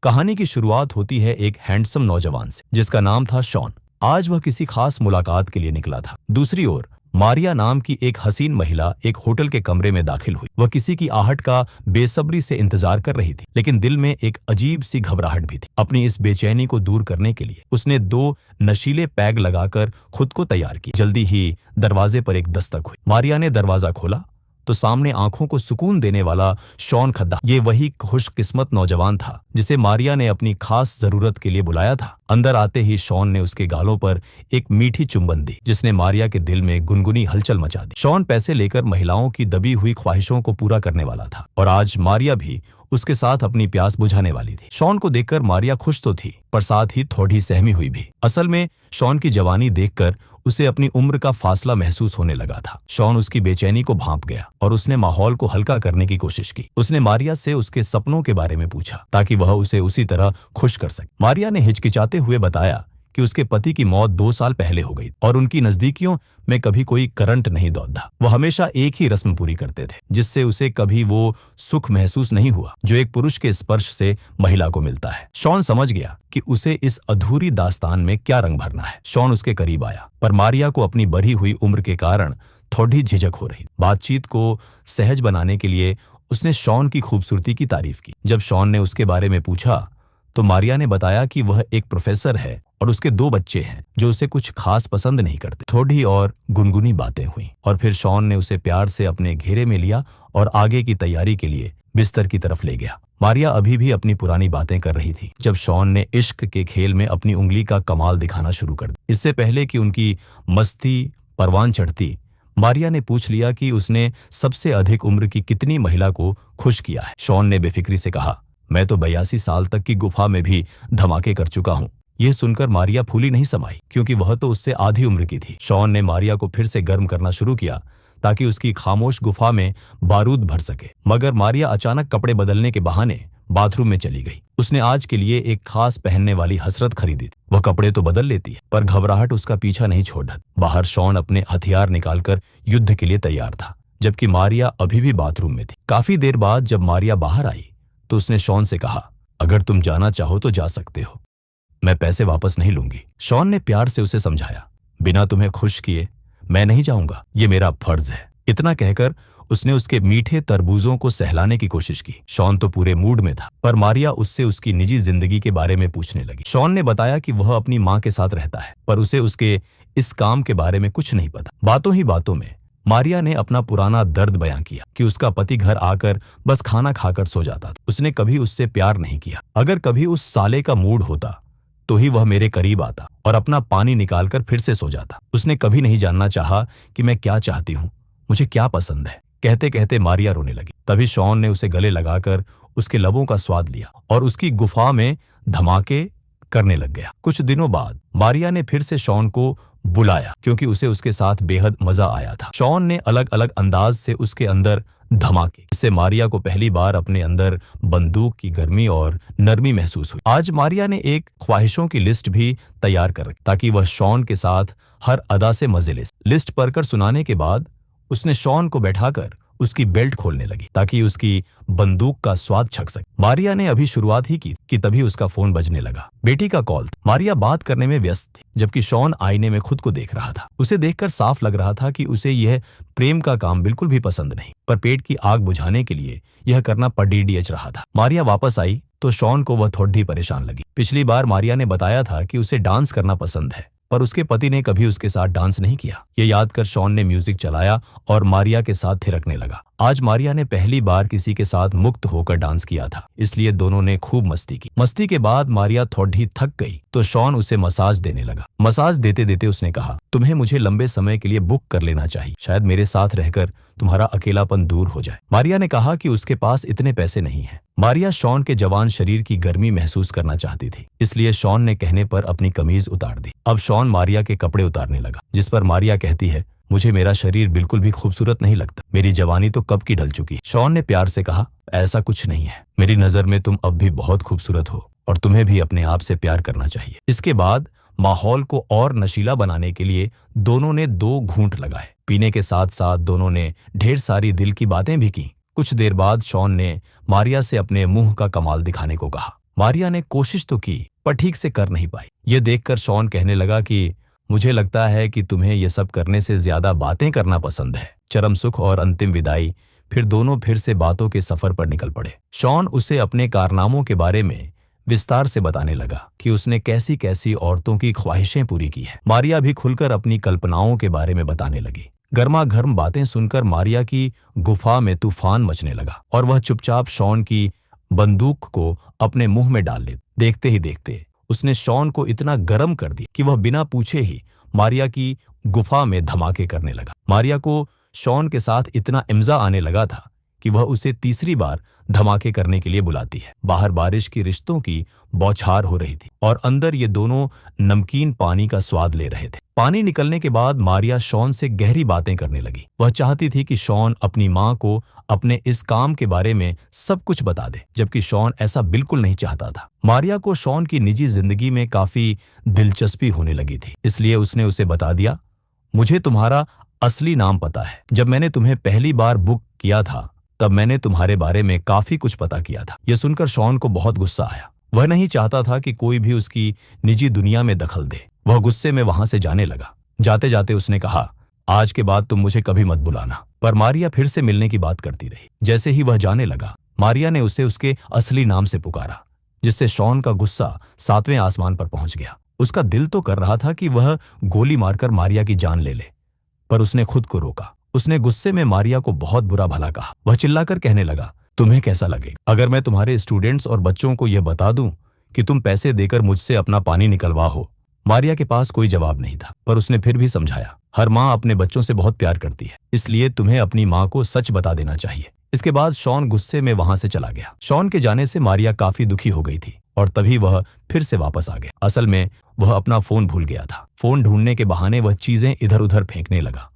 कहानी की शुरुआत होती है एक हैंडसम नौजवान से जिसका नाम था शॉन। आज वह किसी खास मुलाकात के लिए निकला था। दूसरी ओर मारिया नाम की एक हसीन महिला एक होटल के कमरे में दाखिल हुई। वह किसी की आहट का बेसब्री से इंतजार कर रही थी, लेकिन दिल में एक अजीब सी घबराहट भी थी। अपनी इस बेचैनी को दूर करने के लिए उसने 2 नशीले पैग लगाकर खुद को तैयार किया। जल्दी ही दरवाजे पर एक दस्तक हुई। मारिया ने दरवाजा खोला तो सामने आंखों को सुकून देने वाला शॉन खड़ा। ये वही खुशकिस्मत नौजवान था जिसे मारिया ने अपनी खास जरूरत के लिए बुलाया था। अंदर आते ही शॉन ने उसके गालों पर एक मीठी चुंबन दी, जिसने मारिया के दिल में गुनगुनी हलचल मचा दी। शॉन पैसे लेकर महिलाओं की दबी हुई ख्वाहिशों को पूरा करने वाला था और आज मारिया भी उसके साथ अपनी प्यास बुझाने वाली थी। शॉन को देखकर मारिया खुश तो थी, पर साथ ही थोड़ी सहमी हुई भी। असल में शॉन की जवानी देखकर उसे अपनी उम्र का फासला महसूस होने लगा था। शॉन उसकी बेचैनी को भांप गया और उसने माहौल को हल्का करने की कोशिश की। उसने मारिया से उसके सपनों के बारे में पूछा ताकि वह उसे उसी तरह खुश कर सके। मारिया ने हिचकिचाते हुए बताया कि उसके पति की मौत 2 साल पहले हो गई और उनकी नजदीकियों में कभी कोई करंट नहीं दौड़ा। वो हमेशा एक ही रस्म पूरी करते थे, जिससे उसे कभी वो सुख महसूस नहीं हुआ जो एक पुरुष के स्पर्श से महिला को मिलता है। शॉन समझ गया कि उसे इस अधूरी दास्तान में क्या रंग भरना है। शॉन उसके करीब आया, पर मारिया को अपनी बढ़ी हुई उम्र के कारण थोड़ी झिझक हो रही। बातचीत को सहज बनाने के लिए उसने शॉन की खूबसूरती की तारीफ की। जब शॉन ने उसके बारे में पूछा तो मारिया ने बताया कि वह एक प्रोफेसर है और उसके 2 बच्चे हैं जो उसे कुछ खास पसंद नहीं करते। थोड़ी और गुनगुनी बातें हुई और फिर शॉन ने उसे प्यार से अपने घेरे में लिया और आगे की तैयारी के लिए बिस्तर की तरफ ले गया। मारिया अभी भी अपनी पुरानी बातें कर रही थी जब शॉन ने इश्क के खेल में अपनी उंगली का कमाल दिखाना शुरू कर दिया। इससे पहले कि उनकी मस्ती परवान चढ़ती, मारिया ने पूछ लिया कि उसने सबसे अधिक उम्र की कितनी महिला को खुश किया है। शॉन ने बेफिक्री से कहा, मैं तो 82 साल तक की गुफा में भी धमाके कर चुका हूँ। यह सुनकर मारिया फूली नहीं समाई, क्योंकि वह तो उससे आधी उम्र की थी। शॉन ने मारिया को फिर से गर्म करना शुरू किया ताकि उसकी खामोश गुफा में बारूद भर सके, मगर मारिया अचानक कपड़े बदलने के बहाने बाथरूम में चली गई। उसने आज के लिए एक खास पहनने वाली हसरत खरीदी थी। वह कपड़े तो बदल लेती है, पर घबराहट उसका पीछा नहीं छोड़ा। बाहर शॉन अपने हथियार निकालकर युद्ध के लिए तैयार था, जबकि मारिया अभी भी बाथरूम में थी। काफी देर बाद जब मारिया बाहर आई तो उसने शॉन से कहा, अगर तुम जाना चाहो तो जा सकते हो, मैं पैसे वापस नहीं लूंगी। शॉन ने प्यार से उसे समझाया, बिना तुम्हें खुश किए मैं नहीं जाऊंगा, ये मेरा फर्ज है। इतना कहकर उसने उसके मीठे तरबूजों को सहलाने की कोशिश की। शॉन तो पूरे मूड में था, पर मारिया उससे उसकी निजी जिंदगी के बारे में पूछने लगी। शॉन ने बताया कि वह अपनी मां के साथ रहता है, पर उसे उसके इस काम के बारे में कुछ नहीं पता। बातों ही बातों में मारिया ने अपना पुराना दर्द बयां किया कि उसका पति घर आकर बस खाना खाकर सो जाता था। उसने कभी उससे प्यार नहीं किया। अगर कभी उस साले का मूड होता तो ही वह मेरे करीब आता और अपना पानी निकालकर फिर से सो जाता। उसने कभी नहीं जानना चाहा कि मैं क्या चाहती हूँ, मुझे क्या पसंद है। कहते कहते मारिया रोने लगी। तभी शॉन ने उसे गले लगाकर उसके लबों का स्वाद लिया और उसकी गुफा में धमाके करने लग गया। कुछ दिनों बाद मारिया ने फिर से शॉन को बुलाया, क्योंकि उसे उसके साथ बेहद मजा आया था। शॉन ने अलग अलग अंदाज से उसके अंदर धमाके, इससे मारिया को पहली बार अपने अंदर बंदूक की गर्मी और नरमी महसूस हुई। आज मारिया ने एक ख्वाहिशों की लिस्ट भी तैयार कर रखी ताकि वह शॉन के साथ हर अदा से मजे ले। लिस्ट पढ़कर सुनाने के बाद उसने शॉन को बैठाकर उसकी बेल्ट खोलने लगी ताकि उसकी बंदूक का स्वाद छक सके। मारिया ने अभी शुरुआत ही की कि तभी उसका फोन बजने लगा। बेटी का कॉल था। मारिया बात करने में व्यस्त थी, जबकि शॉन आईने में खुद को देख रहा था। उसे देखकर साफ लग रहा था कि उसे यह प्रेम का काम बिल्कुल भी पसंद नहीं, पर पेट की आग बुझाने के लिए यह करना पड़ीडीएच रहा था। मारिया वापस आई तो शॉन को वह थोड़ी परेशान लगी। पिछली बार मारिया ने बताया था कि उसे डांस करना पसंद है, पर उसके पति ने कभी उसके साथ डांस नहीं किया। ये याद कर शॉन ने म्यूजिक चलाया और मारिया के साथ थिरकने लगा। आज मारिया ने पहली बार किसी के साथ मुक्त होकर डांस किया था, इसलिए दोनों ने खूब मस्ती की। मस्ती के बाद मारिया थोड़ी थक गई तो शॉन उसे मसाज देने लगा। मसाज देते देते उसने कहा, तुम्हें मुझे लंबे समय के लिए बुक कर लेना चाहिए, शायद मेरे साथ रहकर तुम्हारा अकेलापन दूर हो जाए। मारिया ने कहा कि उसके पास इतने पैसे नहीं हैं। मारिया शॉन के जवान शरीर की गर्मी महसूस करना चाहती थी, इसलिए शॉन ने कहने पर अपनी कमीज उतार दी। अब शॉन मारिया के कपड़े उतारने लगा, जिस पर मारिया कहती है, मुझे मेरा शरीर बिल्कुल भी खूबसूरत नहीं लगता, मेरी जवानी तो कब की ढल चुकी है। शॉन ने प्यार से कहा, ऐसा कुछ नहीं है, मेरी नजर में तुम अब भी बहुत खूबसूरत हो और तुम्हें भी अपने आप से प्यार करना चाहिए। इसके बाद माहौल को और नशीला बनाने के लिए दोनों ने 2 घूंट लगाए। पीने के साथ साथ दोनों ने ढेर सारी दिल की बातें भी की। कुछ देर बाद शॉन ने मारिया से अपने मुंह का कमाल दिखाने को कहा। मारिया ने कोशिश तो की पर ठीक से कर नहीं पाई। ये देखकर शॉन कहने लगा कि मुझे लगता है कि तुम्हें ये सब करने से ज्यादा बातें करना पसंद है। चरम सुख और अंतिम विदाई। फिर दोनों फिर से बातों के सफर पर निकल पड़े। शॉन उसे अपने कारनामों के बारे में विस्तार से बताने लगा कि उसने कैसी कैसी औरतों की ख्वाहिशें पूरी की हैं। मारिया भी खुलकर अपनी कल्पनाओं के बारे में बताने लगी। गर्मा गर्म बातें सुनकर मारिया की गुफा में तूफान मचने लगा और वह चुपचाप शॉन की बंदूक को अपने मुंह में डाल ले। देखते ही देखते उसने शॉन को इतना गर्म कर दिया कि वह बिना पूछे ही मारिया की गुफा में धमाके करने लगा। मारिया को शॉन के साथ इतना इम्जा आने लगा था कि वह उसे तीसरी बार धमाके करने के लिए बुलाती है। बाहर बारिश की रिश्तों की बौछार हो रही थी और अंदर ये दोनों नमकीन पानी का स्वाद ले रहे थे। पानी निकलने के बाद मारिया शॉन से गहरी बातें करने लगी। वह चाहती थी कि शॉन अपनी माँ को अपने इस काम के बारे में सब कुछ बता दे, जबकि शॉन ऐसा बिल्कुल नहीं चाहता था। मारिया को शॉन की निजी जिंदगी में काफी दिलचस्पी होने लगी थी, इसलिए उसने उसे बता दिया, मुझे तुम्हारा असली नाम पता है। जब मैंने तुम्हें पहली बार बुक किया था तब मैंने तुम्हारे बारे में काफी कुछ पता किया था। यह सुनकर शॉन को बहुत गुस्सा आया। वह नहीं चाहता था कि कोई भी उसकी निजी दुनिया में दखल दे। वह गुस्से में वहां से जाने लगा। जाते जाते उसने कहा, आज के बाद तुम मुझे कभी मत बुलाना। पर मारिया फिर से मिलने की बात करती रही। जैसे ही वह जाने लगा, मारिया ने उसे उसके असली नाम से पुकारा, जिससे शॉन का गुस्सा 7वें आसमान पर पहुंच गया। उसका दिल तो कर रहा था कि वह गोली मारकर मारिया की जान ले ले, पर उसने खुद को रोका। उसने गुस्से में मारिया को बहुत बुरा भला कहा। वह चिल्लाकर कहने लगा, तुम्हें कैसा लगे अगर मैं तुम्हारे स्टूडेंट्स और बच्चों को यह बता दूं कि तुम पैसे देकर मुझसे अपना पानी निकलवा हो? मारिया के पास कोई जवाब नहीं था, पर उसने फिर भी समझाया, हर माँ अपने बच्चों से बहुत प्यार करती है, इसलिए तुम्हें अपनी माँ को सच बता देना चाहिए। इसके बाद शॉन गुस्से में वहां से चला गया। शॉन के जाने से मारिया काफी दुखी हो गई थी और तभी वह फिर से वापस आ गया। असल में वह अपना फोन भूल गया था। फोन ढूंढने के बहाने वह चीजें इधर उधर फेंकने लगा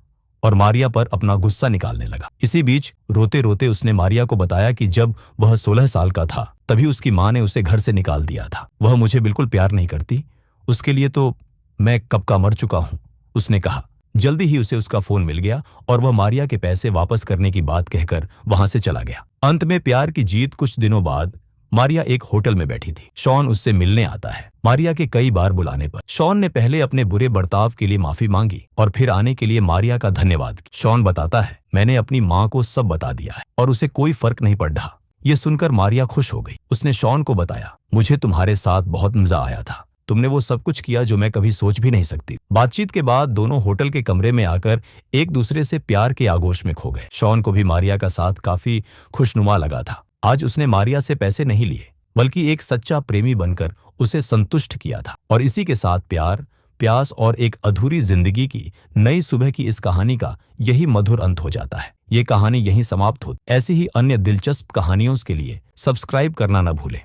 और मारिया पर अपना गुस्सा निकालने लगा। इसी बीच रोते रोते उसने मारिया को बताया कि जब वह 16 साल का था तभी उसकी माँ ने उसे घर से निकाल दिया था। वह मुझे बिल्कुल प्यार नहीं करती, उसके लिए तो मैं कब का मर चुका हूं, उसने कहा। जल्दी ही उसे उसका फोन मिल गया और वह मारिया के पैसे वापस करने की बात कहकर वहां से चला गया। अंत में प्यार की जीत। कुछ दिनों बाद मारिया एक होटल में बैठी थी। शॉन उससे मिलने आता है। मारिया के कई बार बुलाने पर शॉन ने पहले अपने बुरे बर्ताव के लिए माफी मांगी और फिर आने के लिए मारिया का धन्यवाद किया। शॉन बताता है, मैंने अपनी माँ को सब बता दिया है और उसे कोई फर्क नहीं पड़ रहा। ये सुनकर मारिया खुश हो गई। उसने शॉन को बताया, मुझे तुम्हारे साथ बहुत मजा आया था, तुमने वो सब कुछ किया जो मैं कभी सोच भी नहीं सकती। बातचीत के बाद दोनों होटल के कमरे में आकर एक दूसरे से प्यार के आगोश में खो गए। शॉन को भी मारिया का साथ काफी खुशनुमा लगा था। आज उसने मारिया से पैसे नहीं लिए, बल्कि एक सच्चा प्रेमी बनकर उसे संतुष्ट किया था। और इसी के साथ प्यार, प्यास और एक अधूरी जिंदगी की नई सुबह की इस कहानी का यही मधुर अंत हो जाता है। ये कहानी यहीं समाप्त होती। ऐसी ही अन्य दिलचस्प कहानियों के लिए सब्सक्राइब करना न भूलें।